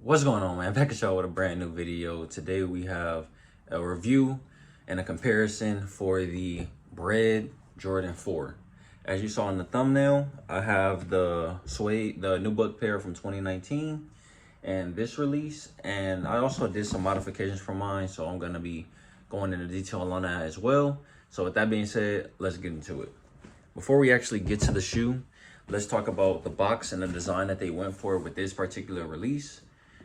What's going on, man? Back at y'all with a brand new video. Today we have a review and a comparison for the Bred Jordan 4. As you saw in the thumbnail, I have the nubuck pair from 2019 and this release, and I also did some modifications for mine, so I'm gonna be going into detail on that as well. So with that being said, let's get into it. Before we actually get to the shoe, let's talk about the box and the design that they went for with this particular release.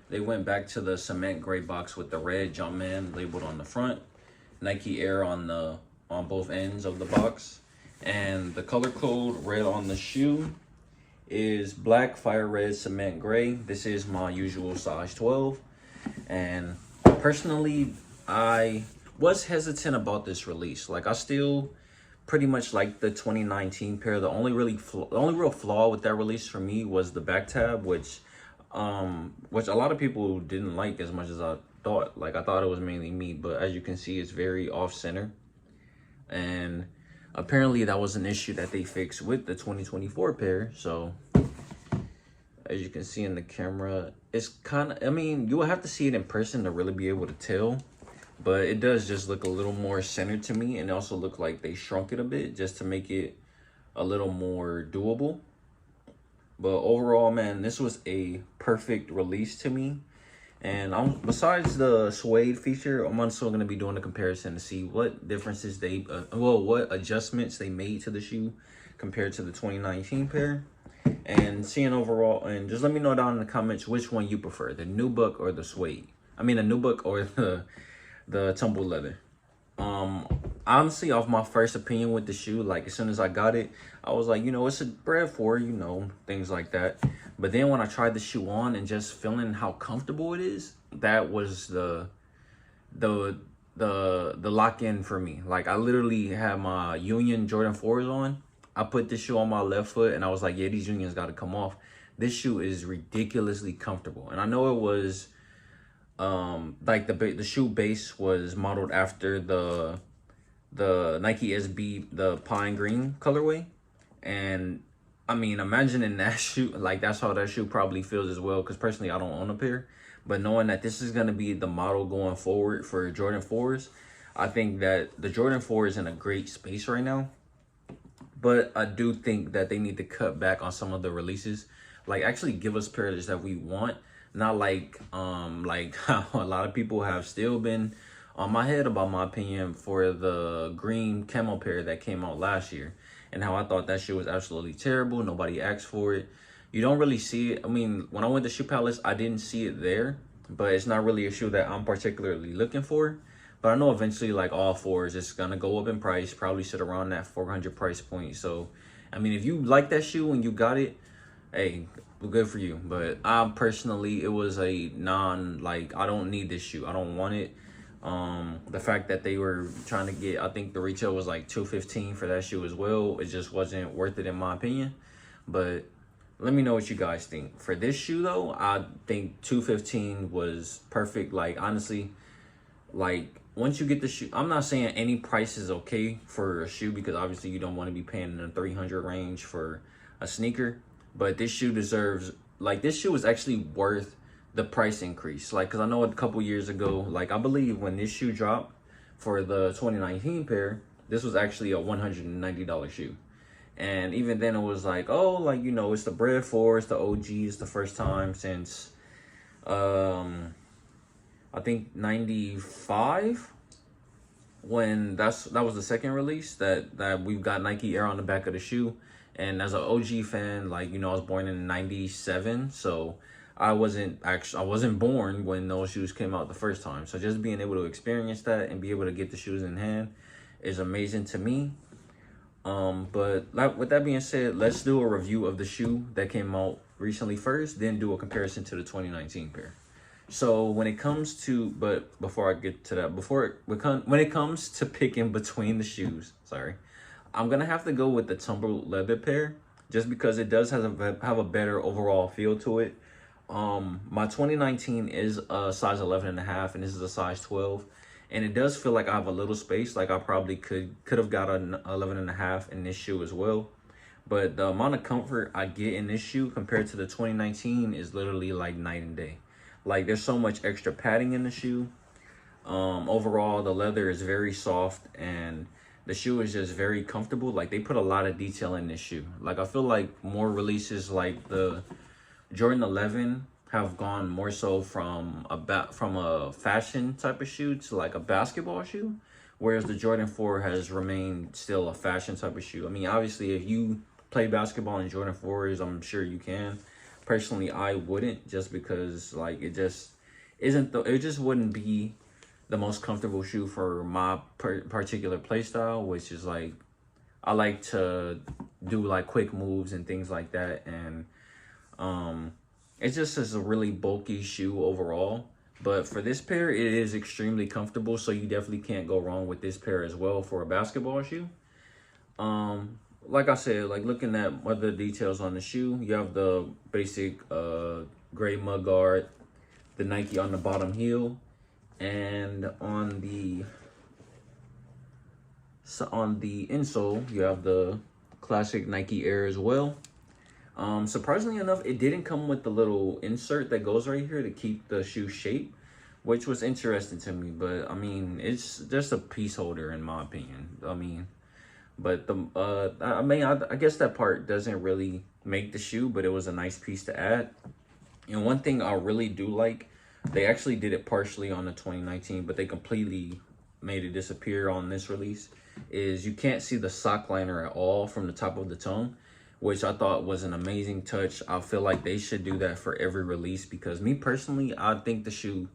They went back to the cement gray box with the red Jumpman labeled on the front, Nike Air on both ends of the box, and the color code red on the shoe is black, fire red, cement gray. This is my usual size 12, and personally, I was hesitant about this release. Like, I still pretty much like the 2019 pair. The only real flaw with that release for me was the back tab, which a lot of people didn't like as much as I thought. Like, I thought it was mainly me, but as you can see, it's very off center, and apparently that was an issue that they fixed with the 2024 pair. So as you can see in the camera, it's kind of, I mean, you will have to see it in person to really be able to tell, but it does just look a little more centered to me, and it also looked like they shrunk it a bit just to make it a little more doable. But overall, man, this was a perfect release to me. And besides the suede feature, I'm also going to be doing a comparison to see what differences what adjustments they made to the shoe compared to the 2019 pair. And seeing overall, and just let me know down in the comments which one you prefer, the nubuck or the suede. I mean, the nubuck or the tumble leather. Honestly, off my first opinion with the shoe, like, as soon as I got it, I was like, it's a Bred 4, things like that. But then when I tried the shoe on and just feeling how comfortable it is, that was the lock-in for me. Like, I literally had my Union Jordan 4s on. I put this shoe on my left foot and I was like, yeah, these Unions got to come off. This shoe is ridiculously comfortable. And I know it was like the shoe base was modeled after the Nike SB, the pine green colorway, and I mean, imagining that shoe, like, that's how that shoe probably feels as well, because personally I don't own a pair, but knowing that this is going to be the model going forward for Jordan 4s, I think that the Jordan 4 is in a great space right now. But I do think that they need to cut back on some of the releases, like actually give us pairs that we want, not like how a lot of people have still been on my head about my opinion for the green camo pair that came out last year, and how I thought that shit was absolutely terrible. Nobody asked for it. You don't really see it. I mean, when I went to Shoe Palace, I didn't see it there, but it's not really a shoe that I'm particularly looking for. But I know eventually, like, all fours, it's gonna go up in price, probably sit around that 400 price point. So, I mean, if you like that shoe and you got it, hey, good for you. But I personally, it was a I don't need this shoe. I don't want it. The fact that they were trying to get, I think the retail was like $215 for that shoe as well, it just wasn't worth it in my opinion. But let me know what you guys think. For this shoe though, I think $215 was perfect. Like, honestly, like, once you get the shoe, I'm not saying any price is okay for a shoe, because obviously you don't want to be paying in the 300 range for a sneaker, but this shoe deserves, like, this shoe is actually worth the price increase. Like, because I know a couple years ago, like, I believe when this shoe dropped for the 2019 pair, this was actually a $190 shoe. And even then it was like, oh, like, it's the Bred 4, it's the OG, it's the first time since I think 95, when that was the second release that we've got Nike Air on the back of the shoe. And as an OG fan, like, I was born in 97, so I wasn't born when those shoes came out the first time. So just being able to experience that and be able to get the shoes in hand is amazing to me. But with that being said, let's do a review of the shoe that came out recently first, then do a comparison to the 2019 pair. So when it comes to, but before I get to that, when it comes to picking between the shoes, I'm gonna have to go with the tumble leather pair, just because it does have a better overall feel to it. My 2019 is a size 11.5, and this is a size 12, and it does feel like I have a little space. Like, I probably could have got an 11.5 in this shoe as well. But the amount of comfort I get in this shoe compared to the 2019 is literally like night and day. Like, there's so much extra padding in the shoe. Overall, the leather is very soft and the shoe is just very comfortable. Like, they put a lot of detail in this shoe. Like, I feel like more releases like the Jordan 11 have gone more so from a fashion type of shoe to like a basketball shoe, whereas the Jordan 4 has remained still a fashion type of shoe. I mean, obviously, if you play basketball in Jordan 4s, I'm sure you can. Personally, I wouldn't, just because like it just wouldn't be the most comfortable shoe for my particular play style, which is like I like to do like quick moves and things like that, and it just is a really bulky shoe overall. But for this pair, it is extremely comfortable, so you definitely can't go wrong with this pair as well for a basketball shoe. Like I said, like looking at other details on the shoe, you have the basic gray mud guard, the Nike on the bottom heel, and on the insole, you have the classic Nike Air as well. Surprisingly enough, it didn't come with the little insert that goes right here to keep the shoe shape, which was interesting to me. But I mean, it's just a piece holder in my opinion. I mean, but I guess that part doesn't really make the shoe, but it was a nice piece to add. And one thing I really do like, they actually did it partially on the 2019, but they completely made it disappear on this release, is you can't see the sock liner at all from the top of the tongue, which I thought was an amazing touch. I feel like they should do that for every release, because me personally, I think the shoe,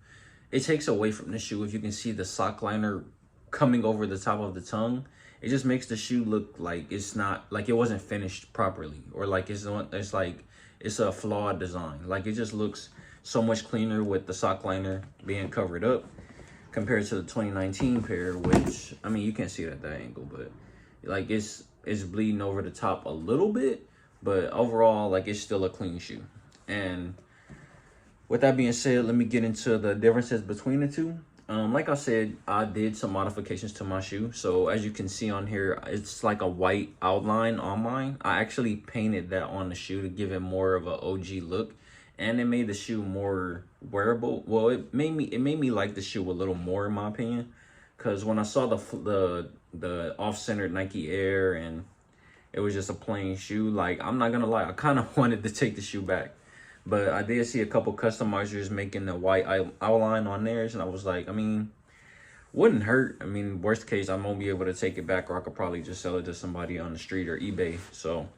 it takes away from the shoe if you can see the sock liner coming over the top of the tongue. It just makes the shoe look like it's not, like it wasn't finished properly, or like it's a flawed design. Like, it just looks so much cleaner with the sock liner being covered up compared to the 2019 pair, which, I mean, you can't see it at that angle, but like it's bleeding over the top a little bit, but overall, like, it's still a clean shoe. And with that being said, let me get into the differences between the two. Like I said, I did some modifications to my shoe. So as you can see on here, it's like a white outline on mine. I actually painted that on the shoe to give it more of an OG look, and it made the shoe more wearable. Well, it made me like the shoe a little more, in my opinion, because when I saw the off-centered Nike Air and it was just a plain shoe, like, I'm not gonna lie, I kind of wanted to take the shoe back. But I did see a couple customizers making the white outline on theirs, and I was like, I mean, wouldn't hurt. I mean, worst case, I won't be able to take it back, or I could probably just sell it to somebody on the street or eBay. So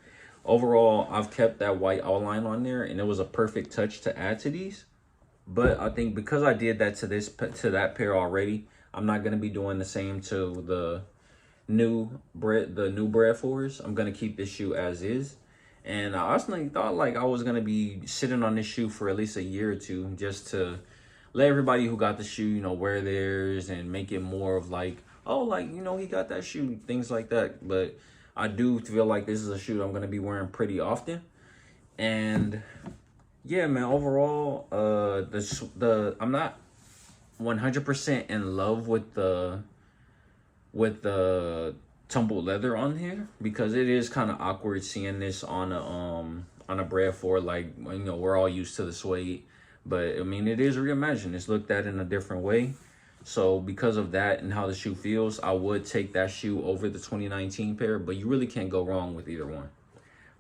overall, I've kept that white outline on there, and it was a perfect touch to add to these. But I think because I did that to that pair already, I'm not gonna be doing the same to the new bred 4s. I'm gonna keep this shoe as is. And I honestly thought like I was going to be sitting on this shoe for at least a year or two, just to let everybody who got the shoe, you know, wear theirs and make it more of like, oh, like, you know, he got that shoe, things like that. But I do feel like this is a shoe I'm going to be wearing pretty often. And yeah, man, overall, I'm not 100% in love with the tumbled leather on here, because it is kind of awkward seeing this on a bred 4. Like, you know, we're all used to the suede, but I mean, it is reimagined. It's looked at in a different way. So because of that and how the shoe feels, I would take that shoe over the 2019 pair, but you really can't go wrong with either one.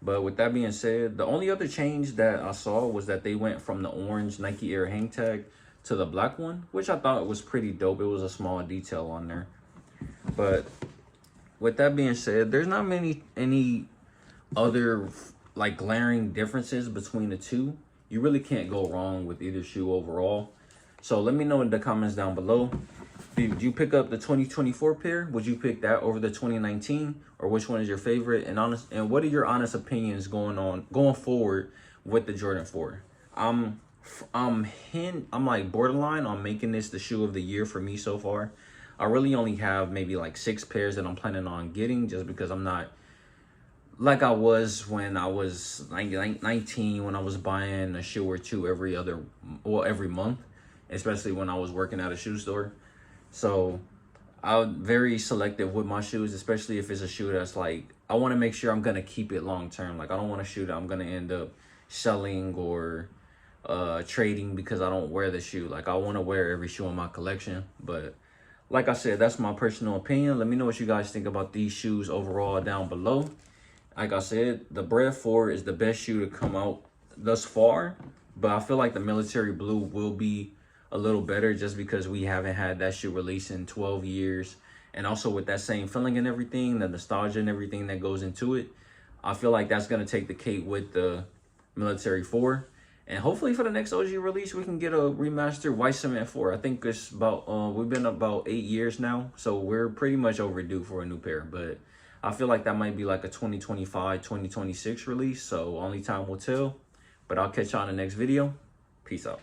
But with that being said, the only other change that I saw was that they went from the orange Nike Air hang tag to the black one, which I thought was pretty dope. It was a small detail on there. But with that being said, there's not any other like glaring differences between the two. You really can't go wrong with either shoe overall. So let me know in the comments down below. Did you pick up the 2024 pair? Would you pick that over the 2019? Or which one is your favorite? And what are your honest opinions going forward with the Jordan 4? I'm like borderline on making this the shoe of the year for me so far. I really only have maybe like 6 pairs that I'm planning on getting, just because I'm not like I was when I was like 19, when I was buying a shoe or two every month, especially when I was working at a shoe store. So I'm very selective with my shoes, especially if it's a shoe that's like, I want to make sure I'm going to keep it long term. Like, I don't want a shoe that I'm going to end up selling or trading because I don't wear the shoe. Like, I want to wear every shoe in my collection. But like I said, that's my personal opinion. Let me know what you guys think about these shoes overall down below. Like I said, the Bred 4 is the best shoe to come out thus far. But I feel like the military blue will be a little better just because we haven't had that shoe released in 12 years. And also with that same feeling and everything, the nostalgia and everything that goes into it, I feel like that's going to take the cake with the military 4. And hopefully for the next OG release, we can get a remastered white cement 4. I think it's about, we've been about 8 years now. So we're pretty much overdue for a new pair. But I feel like that might be like a 2025, 2026 release. So only time will tell. But I'll catch y'all in the next video. Peace out.